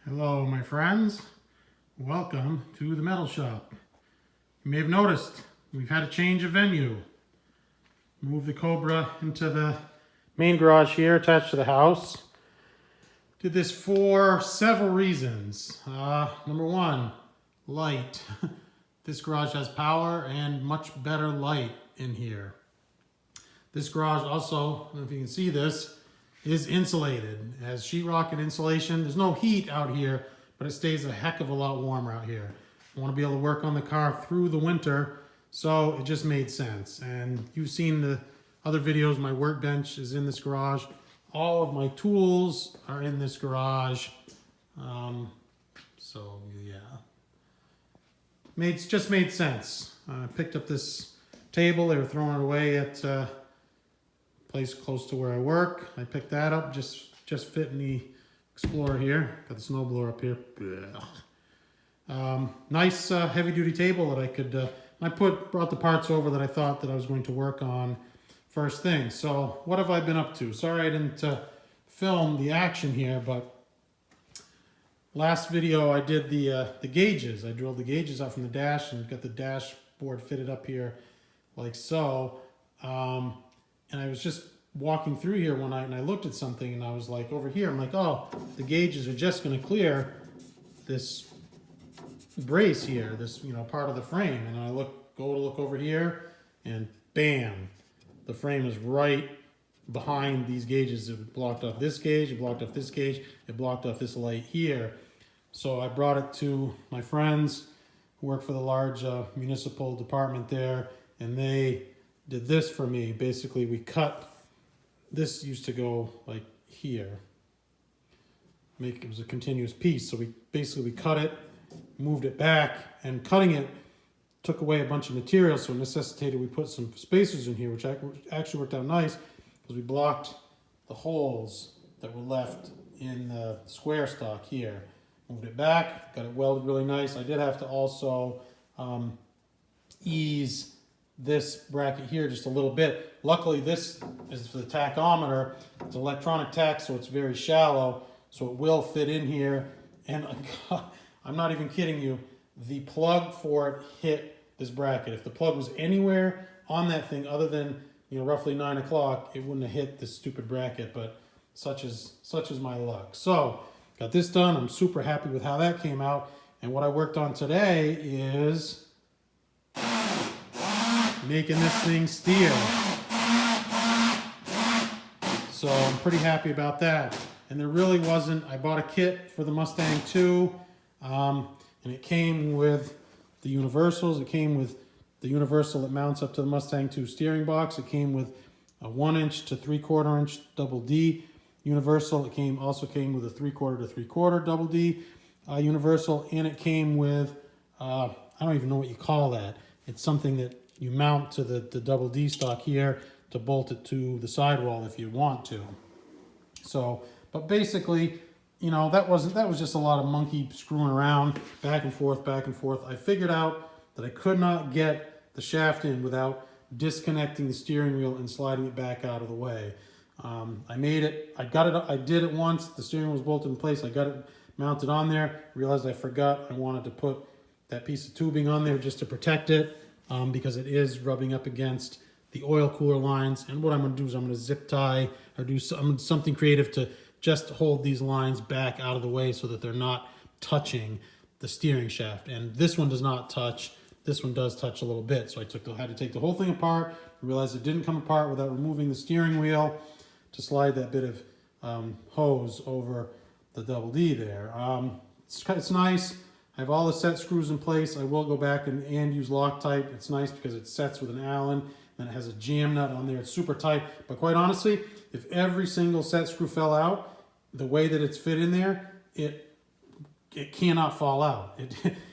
Hello, my friends. Welcome to the metal shop. You may have noticed we've had a change of venue. Moved the Cobra into the main garage here attached to the house. Did this for several reasons. Number one, light. This garage has power and much better light in here. This garage also, I don't know if you can see this, is insulated. It has sheetrock and insulation. There's no heat out here, but it stays a heck of a lot warmer out here. I want to be able to work on the car through the winter, so it just made sense. And you've seen the other videos. My workbench is in this garage. All of my tools are in this garage. So yeah, just made sense. I picked up this table. They were throwing it away at place close to where I work. I picked that up, just fit in the Explorer here. Got the snowblower up here. Nice heavy duty table that I could, brought the parts over that I thought that I was going to work on first thing. So what have I been up to? Sorry I didn't film the action here, but last video I did the gauges. I drilled the gauges out from the dash and got the dashboard fitted up here like so. And I was just walking through here one night and I looked at something and I was like, over here, I'm like, oh, the gauges are just going to clear this brace here, this, part of the frame. And I go to look over here and bam, the frame is right behind these gauges. It blocked off this gauge, it blocked off this gauge, it blocked off this light here. So I brought it to my friends who work for the large municipal department there, and they did this for me. Basically, we cut, this used to go like here. It was a continuous piece. So we cut it, moved it back, and cutting it took away a bunch of material. So it necessitated we put some spacers in here, which actually worked out nice because we blocked the holes that were left in the square stock here. Moved it back, got it welded really nice. I did have to also ease this bracket here just a little bit. Luckily, this is for the tachometer. It's electronic tach, so it's very shallow, so it will fit in here. And I'm not even kidding you, the plug for it hit this bracket. If the plug was anywhere on that thing other than roughly 9 o'clock, it wouldn't have hit this stupid bracket, but such is my luck. So got this done. I'm super happy with how that came out. And what I worked on today is making this thing steer. So I'm pretty happy about that. And there really wasn't, I bought a kit for the Mustang 2, and it came with the universals. It came with the universal that mounts up to the Mustang 2 steering box. It came with a 1-inch to 3/4 inch double D universal. It also came with a 3/4 to 3/4 double D universal, and it came with, I don't even know what you call that. It's something that you mount to the double D stock here to bolt it to the sidewall if you want to. So, but basically, that was just a lot of monkey screwing around, back and forth. I figured out that I could not get the shaft in without disconnecting the steering wheel and sliding it back out of the way. I made it, I did it once, the steering wheel was bolted in place, I got it mounted on there, realized I forgot I wanted to put that piece of tubing on there just to protect it. Because it is rubbing up against the oil cooler lines. And what I'm going to do is I'm going to zip tie or do something creative to just hold these lines back out of the way so that they're not touching the steering shaft. And this one does not touch. This one does touch a little bit. So I had to take the whole thing apart, realized it didn't come apart without removing the steering wheel to slide that bit of hose over the double D there. It's nice. I have all the set screws in place. I will go back and use Loctite. It's nice because it sets with an Allen, and it has a jam nut on there. It's super tight. But quite honestly, if every single set screw fell out, the way that it's fit in there, it cannot fall out.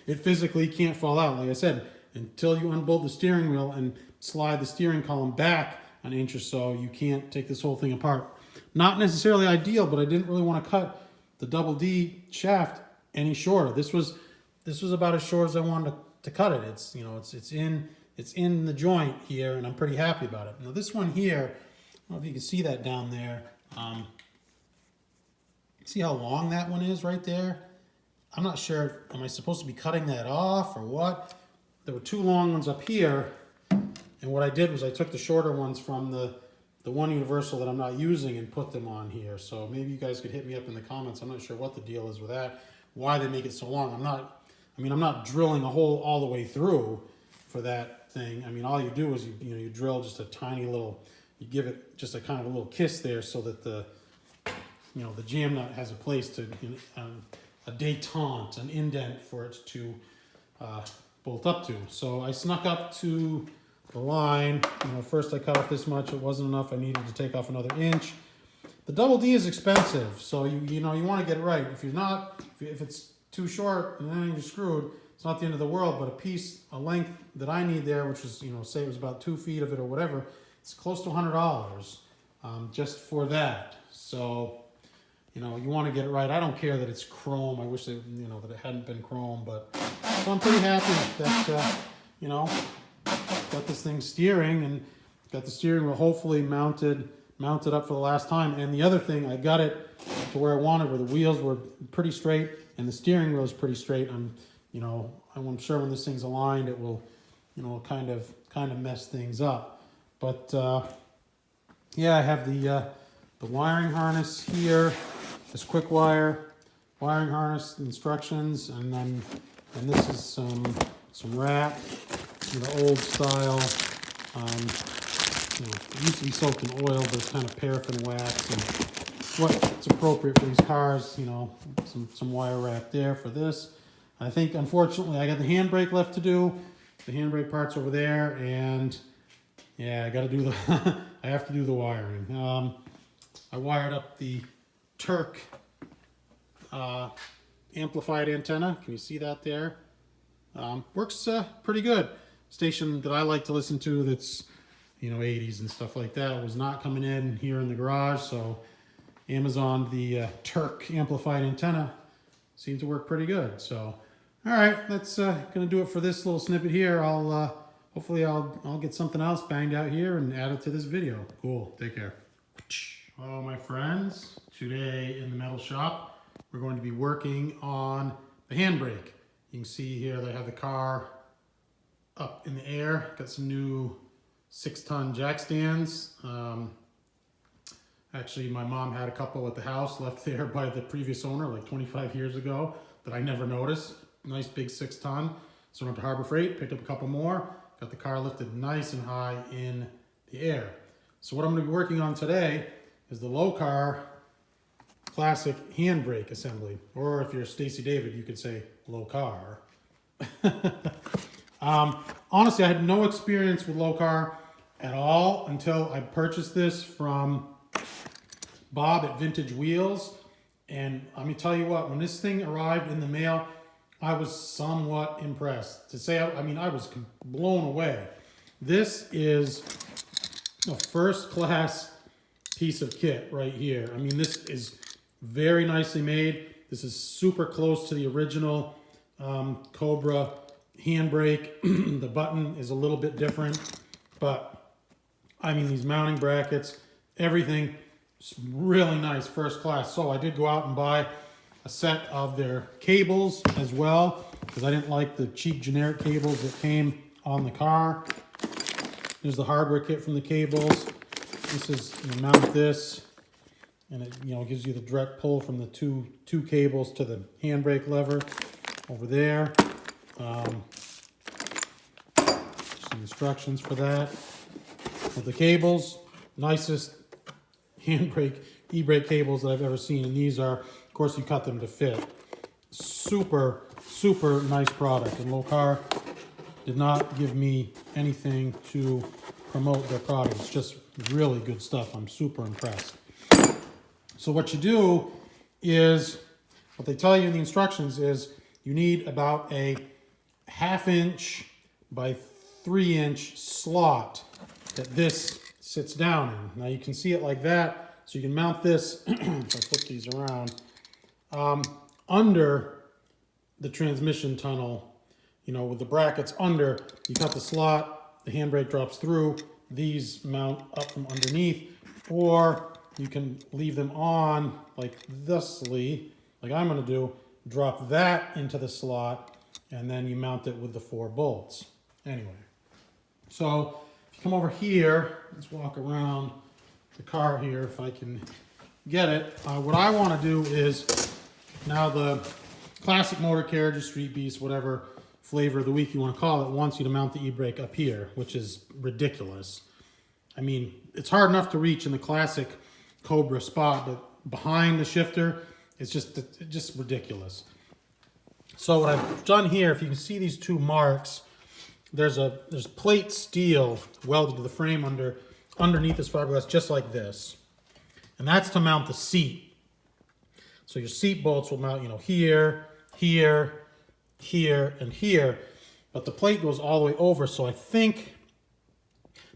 It physically can't fall out. Like I said, until you unbolt the steering wheel and slide the steering column back an inch or so, you can't take this whole thing apart. Not necessarily ideal, but I didn't really want to cut the double D shaft any shorter. This was about as short as I wanted to cut it. It's it's in the joint here, and I'm pretty happy about it. Now this one here, I don't know if you can see that down there. See how long that one is right there? I'm not sure, am I supposed to be cutting that off or what? There were two long ones up here, and what I did was I took the shorter ones from the one universal that I'm not using and put them on here. So maybe you guys could hit me up in the comments. I'm not sure what the deal is with that, why they make it so long. I'm not drilling a hole all the way through for that thing. I mean, all you do is you drill just a tiny little, you give it just a kind of a little kiss there so that the jam nut has a place to, a detente, an indent for it to bolt up to. So I snuck up to the line. First I cut off this much. It wasn't enough. I needed to take off another inch. The double D is expensive, so you want to get it right. If it's too short, then you're screwed. It's not the end of the world, but a length that I need there, which is, say it was about 2 feet of it or whatever, it's close to $100 just for that. So, you want to get it right. I don't care that it's chrome. I wish that it hadn't been chrome, but so I'm pretty happy that, got this thing steering and got the steering wheel hopefully mounted up for the last time. And the other thing, I got it to where I wanted, where the wheels were pretty straight and the steering wheel is pretty straight. I'm sure when this thing's aligned, it will, kind of mess things up. But yeah, I have the wiring harness here, this quick wire wiring harness instructions, and this is some wrap, old style. It used to be soaked in oil, but it's kind of paraffin wax and what's appropriate for these cars. Some wire wrap there for this. I think, unfortunately, I got the handbrake left to do. The handbrake part's over there, and yeah, I have to do the wiring. I wired up the Turk amplified antenna. Can you see that there? Works pretty good. Station that I like to listen to that's 80s and stuff like that was not coming in here in the garage, so Amazon, the Turk amplified antenna seemed to work pretty good. So all right, that's gonna do it for this little snippet here. Hopefully I'll get something else banged out here and add it to this video. Cool, take care. Hello my friends, today in the metal shop we're going to be working on the handbrake. You can see here that I have the car up in the air, got some new 6-ton jack stands. Actually, my mom had a couple at the house left there by the previous owner like 25 years ago that I never noticed. Nice big 6-ton. So I went to Harbor Freight, picked up a couple more, got the car lifted nice and high in the air. So what I'm going to be working on today is the Lokar classic handbrake assembly. Or if you're Stacy David, you could say Lokar. Honestly, I had no experience with Lokar at all until I purchased this from Bob at Vintage Wheels. And let me tell you what, when this thing arrived in the mail, I was somewhat impressed. To say, I was blown away. This is a first-class piece of kit right here. This is very nicely made. This is super close to the original Cobra handbrake. The button is a little bit different, but these mounting brackets, everything is really nice, first class. So I did go out and buy a set of their cables as well, because I didn't like the cheap generic cables that came on the car. There's the hardware kit from the cables. This is, you mount this, and it gives you the direct pull from the two cables to the handbrake lever over there. Some instructions for that. With the cables, nicest handbrake, e-brake cables that I've ever seen, and these are, of course, you cut them to fit. Super, super nice product, and Lokar did not give me anything to promote their product. It's just really good stuff. I'm super impressed. So what you do is, what they tell you in the instructions is, you need about a 1/2 inch by 3 inch slot that this sits down in. Now you can see it like that, so you can mount this, if I flip these around, under the transmission tunnel, with the brackets under. You cut the slot, the handbrake drops through, these mount up from underneath, or you can leave them on like thusly, like I'm gonna do, drop that into the slot, and then you mount it with the 4 bolts. Anyway, so if you come over here, let's walk around the car here if I can get it. What I want to do is, now the classic motor carriage or street beast, whatever flavor of the week you want to call it, wants you to mount the e-brake up here, which is ridiculous. I mean, it's hard enough to reach in the classic Cobra spot, but behind the shifter, it's just ridiculous. So what I've done here, if you can see these 2 marks, there's plate steel welded to the frame underneath this fiberglass, just like this. And that's to mount the seat. So your seat bolts will mount, you know, here, here, here, and here. But the plate goes all the way over, so I think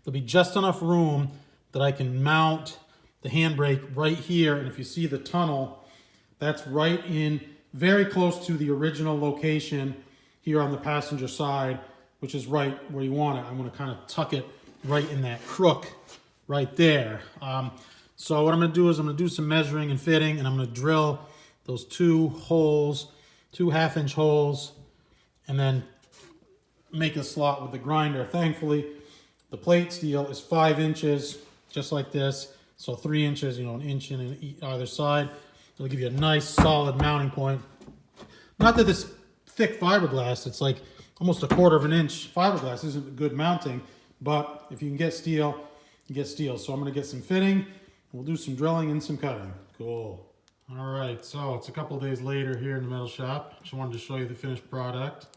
there'll be just enough room that I can mount the handbrake right here. And if you see the tunnel, that's right in, very close to the original location here on the passenger side, which is right where you want it. I'm going to kind of tuck it right in that crook right there. So what I'm going to do is I'm going to do some measuring and fitting, and I'm going to drill those 2 holes, 2 half-inch holes, and then make a slot with the grinder. Thankfully, the plate steel is 5 inches, just like this. So 3 inches, you know, 1 inch in either side. It'll give you a nice solid mounting point. Not that this thick fiberglass, it's like almost 1/4 inch fiberglass, isn't good mounting, but if you can get steel, you get steel. So I'm going to get some fitting. We'll do some drilling and some cutting. Cool. All right, so it's a couple of days later here in the metal shop. Just wanted to show you the finished product.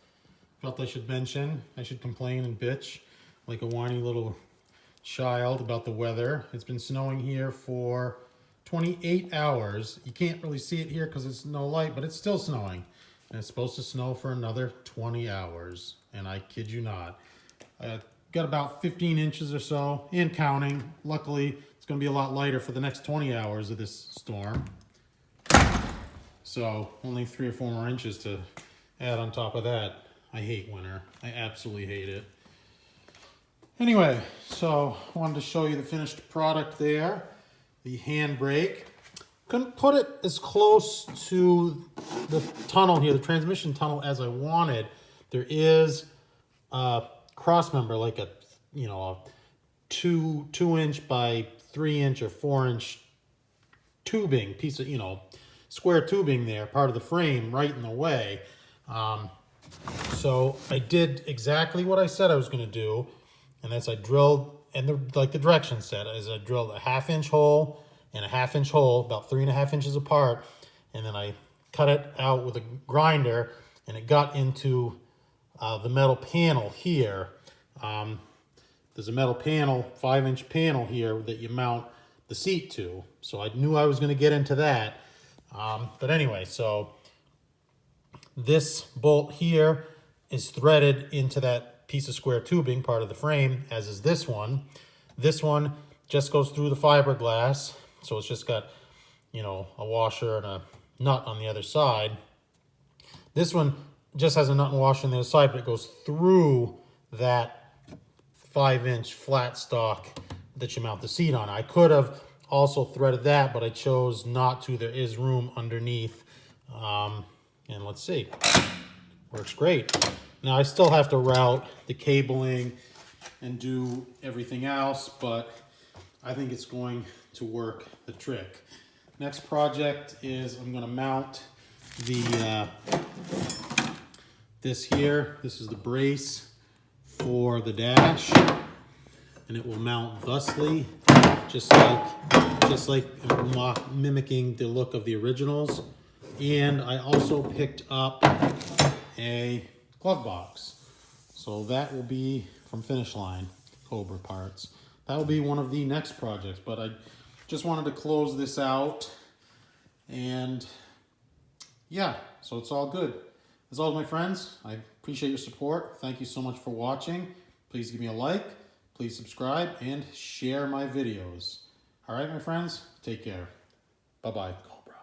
Felt I should mention, I should complain and bitch like a whiny little child about the weather. It's been snowing here for 28 hours. You can't really see it here because it's no light, but it's still snowing. And it's supposed to snow for another 20 hours. And I kid you not. Got about 15 inches or so and counting. Luckily, it's going to be a lot lighter for the next 20 hours of this storm. So only 3 or 4 more inches to add on top of that. I hate winter. I absolutely hate it. Anyway, so I wanted to show you the finished product there. The handbrake. Couldn't put it as close to the tunnel here, the transmission tunnel, as I wanted. There is a cross member, like a, you know, a 2 inch by 3 inch or 4 inch tubing, piece of, you know, square tubing there, part of the frame, right in the way. So I did exactly what I said I was going to do, and that's I drilled, and like the directions said, is I drilled a 1/2 inch hole and a 1/2 inch hole, about 3.5 inches apart, and then I cut it out with a grinder, and it got into the metal panel here. There's a metal panel, 5-inch panel here that you mount the seat to. So I knew I was going to get into that. But anyway, so this bolt here is threaded into that piece of square tubing, part of the frame, as is this one. This one just goes through the fiberglass. So it's just got, you know, a washer and a nut on the other side. This one just has a nut and washer on the other side, but it goes through that 5-inch flat stock that you mount the seat on. I could have also threaded that, but I chose not to. There is room underneath. And let's see. Works great. Now I still have to route the cabling and do everything else, but I think it's going to work the trick. Next project is I'm going to mount the this here. This is the brace for the dash, and it will mount thusly, just like mimicking the look of the originals. And I also picked up a glove box, so that will be from Finish Line Cobra parts. That will be one of the next projects, but I just wanted to close this out, and yeah, so it's all good. As always, my friends, I appreciate your support. Thank you so much for watching. Please give me a like, please subscribe, and share my videos. All right, my friends, take care. Bye-bye. Cobra.